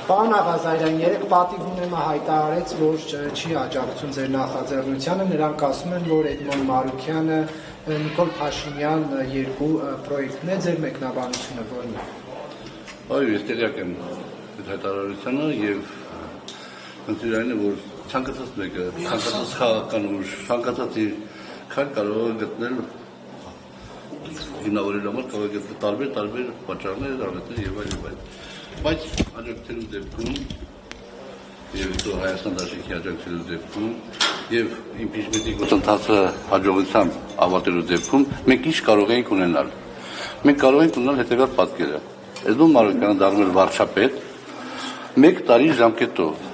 Պարոն Աղազարյան, երեք պատիվ ունեմը հայտարարեց, որ չի աջակցում ձեր նախաձեռնությանը, նրանք ասում են, որ Էդմոն Մարուքյանը, Նիկոլ Փաշինյան երկու պրոյեկտն է, ձեր մեկնաբանությունը որն է։ Այո, ես տեղյակ եմ այդ հայտարարությանը եւ ընտրյալն է, որ ցանկացած մեկը, ցանկացած քաղաքական ուժ, ցանկացած քան կարող է գտնել հիմնավորելու համար կարող է գտնել տարբեր պատճառներ, առիթներ եւ այլն։ Բայց աջակցելու դեպքում եւ դու Հայաստան Դաշնքի աջակցելու դեպքում եւ իմպիչմենտի գործընթացը հաջողությամբ ավարտելու դեպքում մենք ինչ կարող ենք ունենալ։ Մենք կարող ենք ունենալ հետեւյալ պատկերը։ Էդմոն Մարուքյանը դառնում է վարչապետ 1 տարի ժամկետով։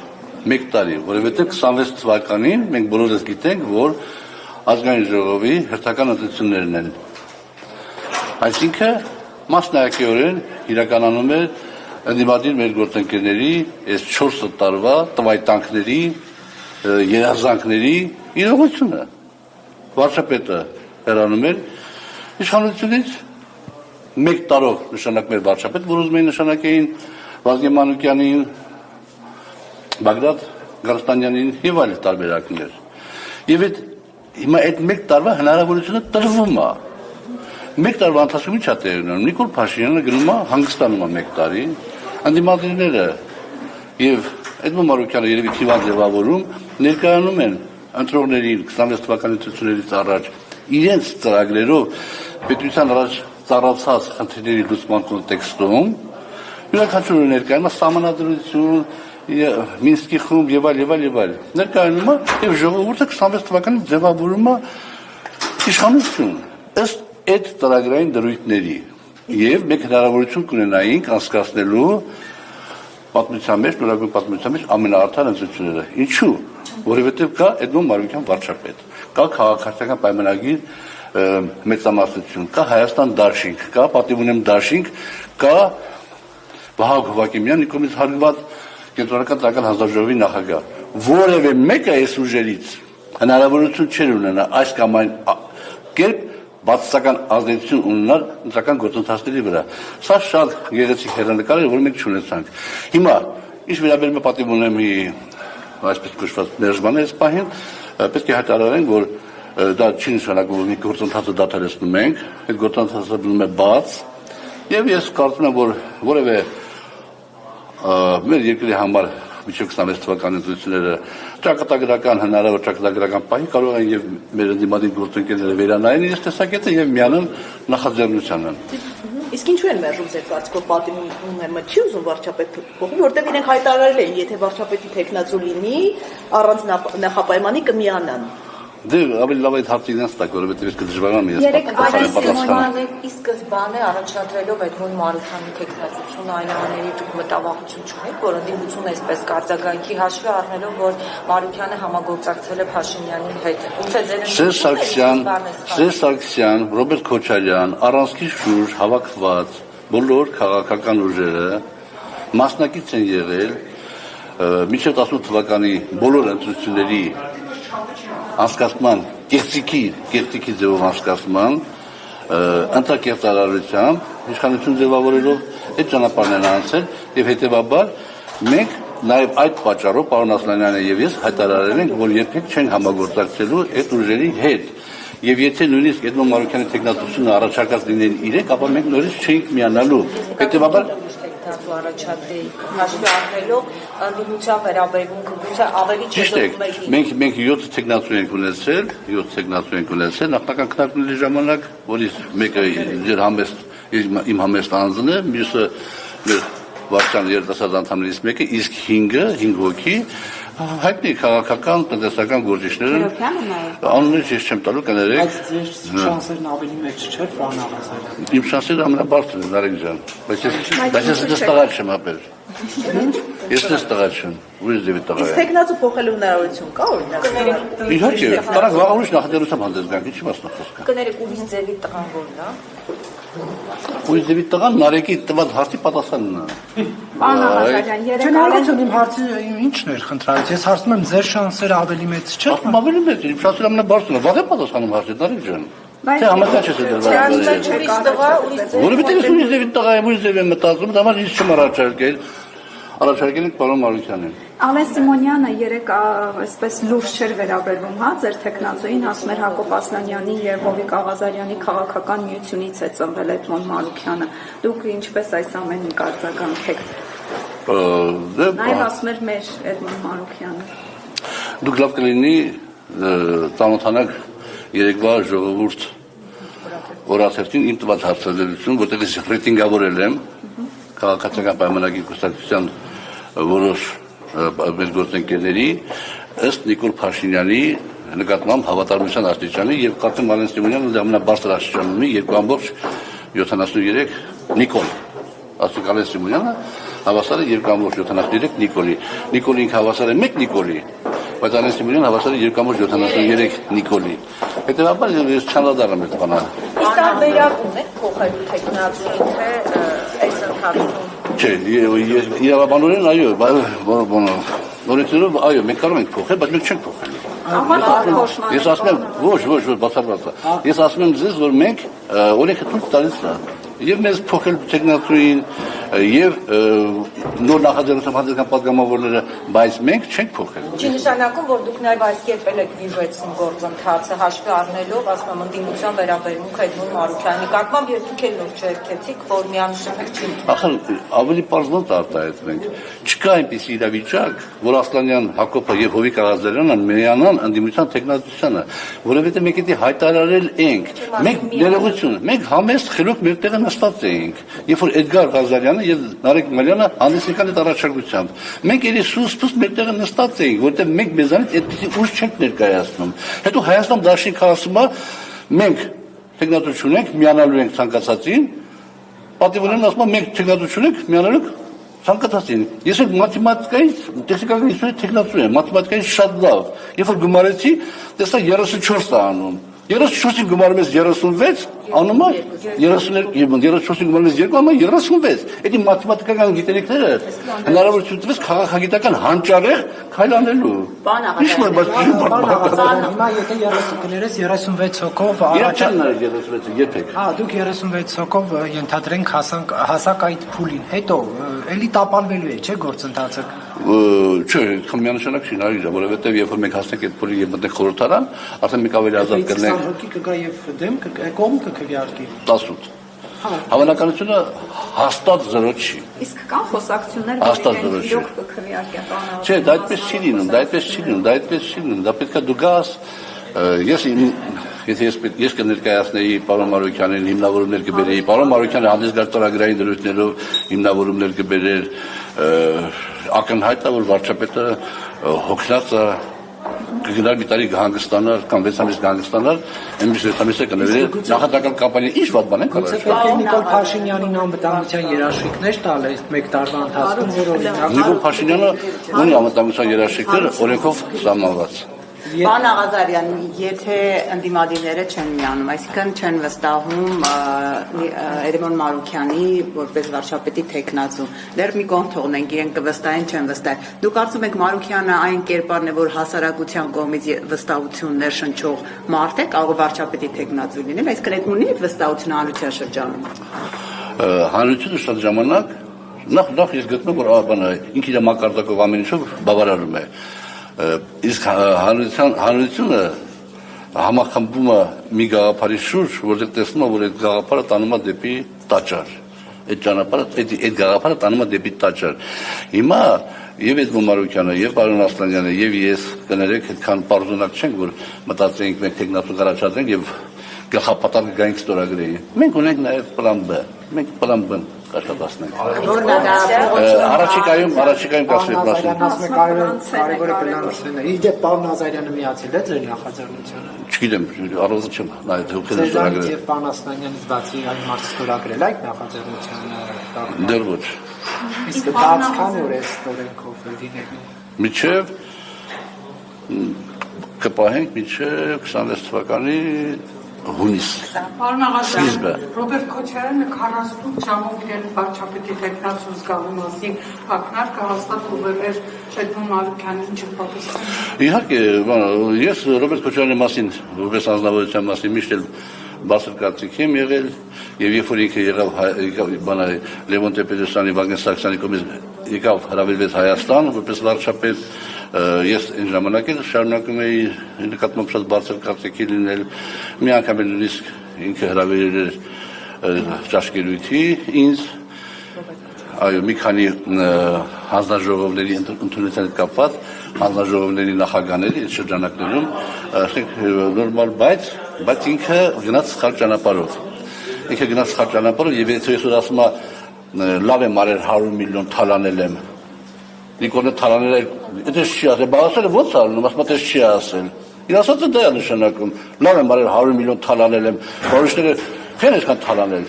1 տարի, որովհետեւ 26 թվականին մենք բոլորս գիտենք, որ ազգային ժողովի հերթական ընտրություններն են։ Այսինքն մասնակցորեն իրականանում է ընդդիմադիր մեր գործընկերների այս 4 տարվա տվայտանքների, երազանքների իրողությունը։ Վարչապետը հեռանում էր իշխանությունից 1 տարով նշանակում էր վարչապետ, որ ուզում էին նշանակեին Վազգեն Մանուկյանին, Բագրատ Գարստանյանին եւ այլ տարբերակներ։ Եվ հիմա այդ 1 տարվա հնարավորությունը տրվում է։ 1 տարվա ընթացքում ինչ է տեղի ունենում։ Նիկոլ Փաշինյանը գնում է հանգստանում է 1 տարի, ընդդիմադիրները եւ Էդմոն Մարուքյանը երևի թիվան ձևավորում ներկայանում են ընտրողներին 26 թվականի ընտրություններից առաջ իրենց ծրագրերով պետության առաջ ծառացած խնդիրների լուծման կոնտեքստում յուրաքանչյուրը ներկայանում է սահմանադրություն, Մինսկի խումբ եւ այլ ներկայանում է եւ ժողովուրդը 26 թվականին ձևավորում է իշխանություն ըստ այդ ծրագրային դրույթների եւ մենք հնարավորություն կունենայինք անցկացնելու պատմության մեջ, նորագույն պատմության մեջ ամենաարդար ընտրությունները։ Ինչու՞։ Որովհետեւ կա Էդմոն Մարուքյան վարչապետ, կա քաղաքացիական պայմանագիր մեծամասնություն, կա Հայաստան Դաշինք, կա պատիվ ունեմ Դաշինք, կա Վահագն Հովակիմյան Նիկոմից հարգված կենտրոնական ծառայական հանձնաժողովի նախագահ։ Որևէ մեկը այս ուժերից հնարավորություն չէր ունենա այս կամ այն կերպ բացասական ազդեցություն ունենալ ընտրական գործընթացների վրա։ Սա շատ գեղեցիկ հեռանկար է, որ մենք չունեցանք։ Հիմա, ինչ վերաբերում է պատիվ ունեմի այսպես կոչված ներժման այս պահին, պետք է հայտարարենք, որ դա չի նշանակում, որ մենք գործընթացը դադարեցնում ենք, այդ գործընթացը մնում է բաց, եւ ես կարծում եմ, որ որևէ մեր երկրի համար միջև 26 թվականի ընտրությունները ճակատագրական հնարավոր ճակատագրական պահի կարող են եւ մեր ընդդիմադիր գործընկերները վերանայեն իրենց տեսակետը եւ միանան նախաձեռնությանը։ Իսկ ինչու են մերժում ձեր կարծիքով պատիվ ունեմը չի ուզում վարչապետ փոխել, որտեղ իրենք հայտարարել են, եթե վարչապետի տեխնացու լինի, առանց նախապայմանի կմիանան։ Դե ավելի լավ այդ հարցը ինձ տակ, որովհետև ես կդժվարանամ ես պատասխանել։ Ի սկզբանե առաջադրելով Էդմոն Մարուքյանի տեխնացությունը այնուամենայնիվ դուք մտավախություն չունեք, որ ընդդիմությունը այսպես կարձագանքի հաշվի առնելով, որ Մարուքյանը համագործակցել է Փաշինյանի հետ։ Սերժ Սարգսյան, Ռոբերտ Քոչարյան, առանցքի շուրջ հավաքված բոլոր քաղաքական ուժերը մասնակից են եղել մինչև 18 թվականի բոլոր ընտրությունների անցկացման կեղծիքի ձևով անցկացման ընտրակերտարարությամբ իշխանություն ձևավորելով այդ ճանապարհն են անցել եւ հետեւաբար մենք նաեւ այդ պատճառով պարոն Ասլանյանը եւ ես հայտարարել ենք, որ երբեք չեն համագործակցելու այդ ուժերի հետ եւ եթե նույնիսկ Էդմոն Մարուքյանի տեխնատությունը առաջարկած լինեն իրենք, ապա մենք նորից չէինք միանալու։ Հետեւաբար առաջադրեիք հաշվի առնելով ընդդիմության վերաբերմունքը գուցե ավելի չեզոքմեքի։ Մենք 7 տեխնացու ենք ունեցել, նախնական քննարկումների ժամանակ, որից մեկը իմ համեստ անձն է, մյուսը մեր վարչության երիտասարդ անդամներից մեկը, իսկ 5 հոգի հայտնի քաղաքական տնտեսական գործիչներ են։ Անունից ես չեմ տալու, կներեք։ Բայց ձեր շանսերն ավելի մեծ չէ, պարոն Աղազարյան։ Իմ շանսերը ամենաբարձրն են, Նարեկ ջան, բայց ես դες տղա չեմ ապել։ Ես դες տղա չեմ, ուրիշ ձևի տղա եմ։ Իսկ տեխնացու փոխելու հնարավորություն կա օրինակ։ Իհարկե, տարակ վաղ ուրիշ նախաձեռնությամբ հանդես գանք, ինչի մասն է խոսքը։ Կներեք ուրիշ ձևի տղան որն է։ Ուզեւի տղան Նարեկի տված հարցի պատասխանն է։ Պարոն Աղազարյան, Չնայած իմ հարցը ինչն էր խնդրալից, ես հարցնում եմ ձեր շանսերը ավելի մեծ չէ՞։ Ասում ավելի մեծ, իմ շանսերը ամենաբարձրն է, վաղ է պատասխանում հարցի, Նարեկ ջան։ Թե համաձայն չես դրվել։ Որովհետև ես Ուզեւի տղա եմ, Ուզեւի եմ մտածում, դա ինձ չեմ առաջարկել ենք պարոն Մարուկյանին։ Ալեն Սիմոնյանը երեք այսպես լուրջ չէր վերաբերվում, հա, ձեր տեխնացուին, ասում էր Հակոբ Ասլանյանի եւ Հովիկ Աղազարյանի քաղաքական միությունից է ծնվել Էդմոն Մարուկյանը։ Դուք ինչպես այս ամենին կարձագանքեք։ Նաեւ ասում էր մեր Էդմոն Մարուկյանը։ Դուք լավ կլինի ծանոթանաք երեկվա ժողովուրդ օրաթերթին իմ տված հարցազրույցում, որտեղ ես ռեյտինգավորել եմ քաղաքացիական պայմանագիր կուսակցության որոշ մեր գործընկերների ըստ Նիկոլ Փաշինյանի նկատմամբ հավատարմության աստիճանի եւ կարծեմ Ալեն Սիմոնյանը ամենաբարձր աստիճանում 2.73 Նիկոլ ասիկ Ալեն Սիմոնյանը հավասար է 2.73 Նիկոլի Նիկոլին հավասար է 1 Նիկոլի բայց Ալեն Սիմոնյանը հավասար է 2.73 Նիկոլի հետեւաբար ես չանդրադառնում եմ բանը Իսկ տարբերակում եք փոխելու տեխնացուին թե այս ընթացքում Չէ, իրավաբանորեն այո, նորից այո, մենք կարող ենք փոխել, բայց մենք չենք փոխել։ Ես ասում եմ, ոչ, բացառված է։ Ես ասում եմ ձեզ, որ մենք օրենքը թույլ տալիս է եւ մեզ փոխել տեխնացուին եւ նոր նախաձեռնության հանձնական պատգամավորները, բայց մենք չենք փոխել։ Չի նշանակում, որ դուք նաեւ այս կերպ եք վիժեցին գործընթացը հաշվի առնելով, ասում եմ, ընդդիմության վերաբերմունք Էդմոն Մարուկյանի կարգմամբ երկուք էլ նոր չերկեցիք, որ միանշանակ չի։ Ախր ավելի պարզված արտահայտվենք։ Չկա այնպիսի իրավիճակ, որ Ասլանյան, Հակոբը եւ Հովիկ Աղազարյանը միանան ընդդիմության տեխնացությանը, որովհետեւ մենք դա հայտարարել ենք։ Մենք ներողություն, մենք համեստ խելոք մեր տեղը նստած էինք, երբ որ Էդգար Ղազարյանը եւ Նարեկ Մալյանը հանդիսական այդ առաջարկությամբ։ Մենք երես սուս մեր տեղը նստած էինք, որտեղ մենք մեզանից այդպիսի ուժ չենք ներկայացնում։ Հետո Հայաստան Դաշինքը ասում է, մենք տեխնատություն ենք, միանալու ենք ցանկացածին, պատիվորեն ասում է, մենք տեխնատություն ենք, միանալու ենք ցանկացածին։ Ես էլ մաթեմատիկայից, տեխնիկական ինստիտուտի տեխնատու եմ, մաթեմատիկայից շատ լավ։ Երբ որ գումարեցի, տեսա 34 է անում։ 34-ին գումարում ես 36, անում է 34-ին գումարում ես 2, անում է 36։ Էդի մաթեմատիկական գիտելիքները հնարավորություն տվեց քաղաքագիտական հանճարեղ քայլանելու։ Հիմա եթե 30 կներես 36 հոգով առաջանալ 36-ը երբեք։ Հա, դուք 36 հոգով ենթադրենք հասակ այդ փուլին, հետո էլի տապալվելու է, չէ՞ գործընթացը։ Չէ, միանշանակ չի նայել, որովհետև երբ որ մենք հասնենք այդ փուլի եւ մտնենք խորհրդարան, արդեն մենք ավելի ազատ կլինենք։ Հոգի կգա եւ դեմ կողմ կքվեարկի 18 Հավանականությունը հաստատ 0 չի։ Իսկ կան խոսակցություններ, որ իրենք կքվեարկեն բանը։ Չէ, դա այդպես չի լինում, դա պետք է դու գաս, ես կներկայացնեի պարոն Մարուկյանին հիմնավորումներ կբերեի, պարոն Մարուկյանը հանդես գար ծրագրային դրույթներով հիմնավորումներ կբերեր, ակնհայտ է, որ վարչապետը հոգնած է կգնար մի տարի կհանգստանար կամ 6 ամիս կհանգստանար, այնպես 6 ամիս է կնվիրել նախընտրական կամպանիա ինչ վատ բան են կարող։ Պետք է Նիկոլ Փաշինյանին անվտանգության երաշխիքներ տալ այս մեկ տարվա ընթացքում, որ օրինակ Նիկոլ Փաշինյանը ունի անվտանգության երաշխիքներ օրենքով սահմանված։ Պարոն Աղազարյան, եթե ընդդիմադիրները չեն միանում, այսինքն չեն վստահում Էդմոն Մարուկյանի որպես վարչապետի տեխնացու, դեռ մի կողմ թողնենք, իրենք կվստահեն, չեն վստահ։ Դուք կարծում եք Մարուկյանը այն կերպարն է, որ հասարակության կողմից վստահություն ներշնչող մարդ է, կարող է վարչապետի տեխնացու լինել, այսինքն Էդմոնի հետ վստահությունը հանրության շրջանում։ Հանրությունը շատ ժամանակ նախ ես գտնում որ ինքը իր մակարդակով ամեն ինչով բավարարում է։ Իսկ հանրությունը համախմբում է մի գաղափարի շուրջ, որտեղ տեսնում է, որ այդ գաղափարը տանում է դեպի տաճար։ Այդ գաղափարը տանում է դեպի տաճար։ Հիմա եւ Էդմոն Մարուկյանը, եւ պարոն Ասլանյանը, եւ ես կներեք այդքան պարզունակ չենք, որ մտածենք մենք տեխնատու առաջադրենք եւ գլխապատար գանք ստորագրեի։ Մենք ունենք նաեւ պլան B։ Մենք պլան B աշխատացնենք։ Առաջիկայում կասվի կարևորը կլանցնեն։ Իդեպ պարոն Ազարյանը միացել է ձեր նախաձեռնությանը։ Չգիտեմ, առանց չեմ նայել հոգել ստորագրել։ Եվ պարոն Ասլանյանից բացի այն մարդը ստորագրել այդ նախաձեռնությանը։ Դեռ ոչ։ Իսկ բացքան որ է ստորենքով լինելու։ Միջև կպահենք միջև 26 թվականի հունիս։ Պարոն Սկիզբը։ Աղազյան, Ռոբերտ Քոչարյանը 48 ժամով իրեն վարչապետի տեխնացու զգալու մասին ակնարկը հաստատ ուղղել էր Էդմոն Մարուքյանին չպատասխան։ Իհարկե, ես Ռոբերտ Քոչարյանի մասին, որպես անձնավորության մասին միշտ էլ բարձր կարծիք եմ եղել, եւ երբ որ ինքը եղավ Լևոն Տեր-Պետրոսյանի, Վագեն Սարգսյանի կողմից եկավ հրավիրվեց Հայաստան, որպես վարչապետ, ես այն ժամանակ էլ շարունակում էի նկատմամբ շատ բարձր կարծիքի լինել, մի անգամ էլ նույնիսկ ինքը հրավիրել էր ճաշկերույթի ինձ, այո, մի քանի հանձնաժողովների ընդունության հետ կապված հանձնաժողովների նախագահների այդ շրջանակներում, ասենք նորմալ, բայց ինքը գնաց սխալ ճանապարհով։ Ինքը գնաց սխալ ճանապարհով եւ ես ասում եմ լավ եմ արել 100 միլիոն թալանել եմ։ Նիկոլը թալանել է, դա չի ասել, բա ասել ո՞նց ալնում, ասում է չի ասել։ Իր ասածը դա է նշանակում։ Լավ եմ արել 100 միլիոն թալանել եմ։ Որոշները քան այսքան թալանել։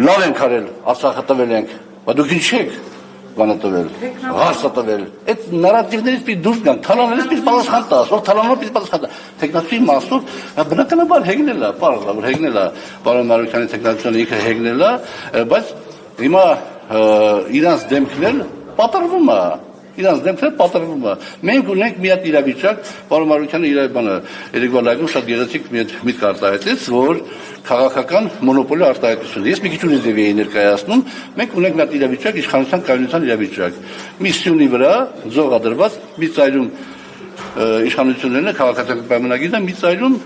Լավ ենք արել, Արցախը տվել ենք։ Բա դուք ինչ եք բանը տվել, հարցը տվել։ Այդ նարատիվներից պիտի դուրս գան, թալաներից պիտի պատասխան տաս, որ թալանով պիտի պատասխան տաս։ Տեխնացուի մասով բնականաբար հեգնել է, պարզ հեգնել է, պարոն Մարուքյանի տեխնացիան ինքը հեգնել է, բայց հիմա իրանց դեմքն պատրվում է։ Իրանց դեմքն պատրվում է։ Մենք ունենք մի հատ իրավիճակ, պարոն Մարուքյանը իր բանը երեկվա լայվում շատ գեղեցիկ մի միտք արտահայտեց, որ քաղաքական մոնոպոլի արտահայտություն։ Ես մի քիչ ուրիշ ձև էի ներկայացնում, մենք ունենք մի հատ իրավիճակ, իշխանության կայունության իրավիճակ։ Մի սյունի վրա ձողադրված մի ծայրում իշխանություններն է քաղաքական պայմանագիրը, մի ծայրում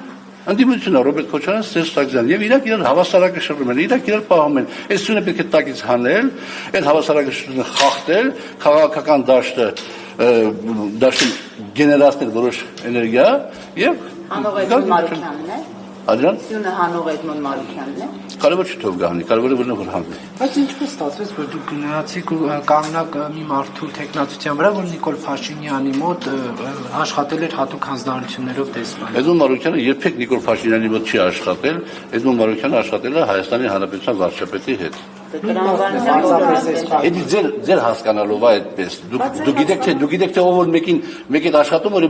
ընդդիմությունը Ռոբերտ Քոչարյան, Սերժ Սարգսյան եւ իրար հավասարակը շրջում են, իրար պահում են։ Այս սյունը պետք է տակից հանել, այդ հավասարակը շրջումը խախտել, քաղաքական դաշտին գեներացնել որոշ էներգիա եւ Հանող Էդմոն Մարուքյանն է։ Ադրան Սյունը հանող Էդմոն Մարուքյանն է։ կարևոր չի թող գահնի, կարևորը որ հանվի։ Բայց ինչպես ստացվեց, որ դուք գնացիք ու կանգնակ մի մարդու տեխնացության վրա, որ Նիկոլ Փաշինյանի մոտ աշխատել էր հատուկ հանձնարարություններով դեսպան։ Էդմոն Մարուքյանը երբեք Նիկոլ Փաշինյանի մոտ չի աշխատել, Էդմոն Մարուքյանը աշխատել է Հայաստանի Հանրապետության վարչապետի հետ։ Էդի ձեր հասկանալով է այդպես։ Դուք գիտեք թե ով որ մեկին այդ աշխատում որ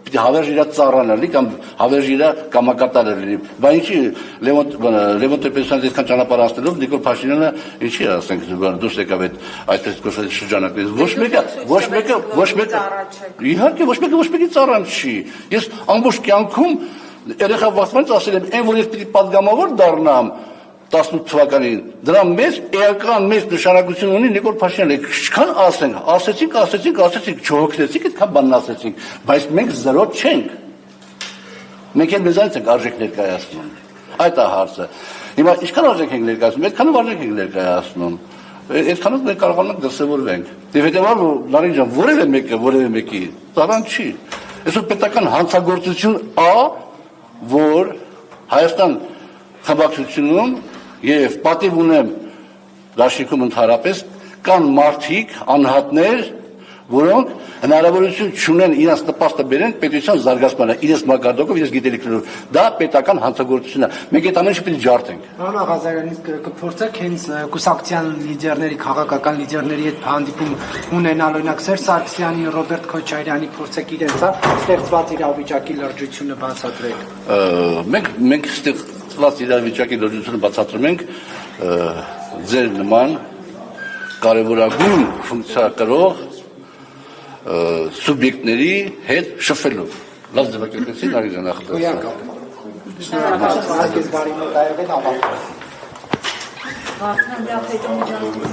պիտի հավերժ իրա ծառան լինի կամ հավերժ իրա կամակատար լինի։ Բա ինչի Լևոն Տեր-Պետրոսյանը այսքան ճանապարհ անցնելով Նիկոլ Փաշինյանը ինչի ասենք դուրս եկավ այդպես կոչված շրջանակներից։ Ոչ մեկը իհարկե ոչ մեկի ծառան չի։ Ես ամբողջ կյանքում երեխա վախվանից ասել եմ, այն որ ես պիտի падգամավոր դառնամ 18 թվականին, դրա մեծ էական մեծ նշանակություն ունի Նիկոլ Փաշինյանը։ Ինչքան ասեցինք, չհոգնեցինք, այդքան բան ասեցինք, բայց մենք զրո չենք։ Մենք էլ մեզանից ենք արժեք ներկայացնում։ Այդ է հարցը։ Հիմա ինչքան արժեք ենք ներկայացնում, այդքանով արժեք ենք ներկայացնում։ Այդքանով մենք կարողանում ենք դրսևորվենք։ Եվ հետևաբար Լարին ջան, որևէ մեկի ծառան չի։ Այսօր պետական հանցագործություն որ Հայաստան խմբակցությունում եւ պատիվ ունեմ դաշինքում ընդհանրապես կան մարդիկ, անհատներ, որոնք հնարավորություն չունեն իրենց նպաստը բերեն պետության զարգացմանը, իրենց մակարդակով, իրենց գիտելիքներով։ Դա պետական հանցագործություն է։ Մենք այդ ամենը պետք է ջարդենք։ Պարոն Աղազարյանից կփորձեք հենց կուսակցության լիդերների, քաղաքական լիդերների հետ հանդիպում ունենալ, օրինակ Սերժ Սարգսյանի, Ռոբերտ Քոչարյանի, փորձեք իրենց ստեղծված իրավիճակի լրջությունը բացատրել։ Մենք ստեղծված իրավիճակի լրջությունը բացատրում ենք ձեր նման կարևորագույն ֆունկցիա կրող սուբյեկտների հետ շփվելով։ Լավ ձևակերպեցի Նարինե նախատեսը։ Շնորհակալ բարի մոտայվել ավարտել։ Վարդան դա հետո միջազգային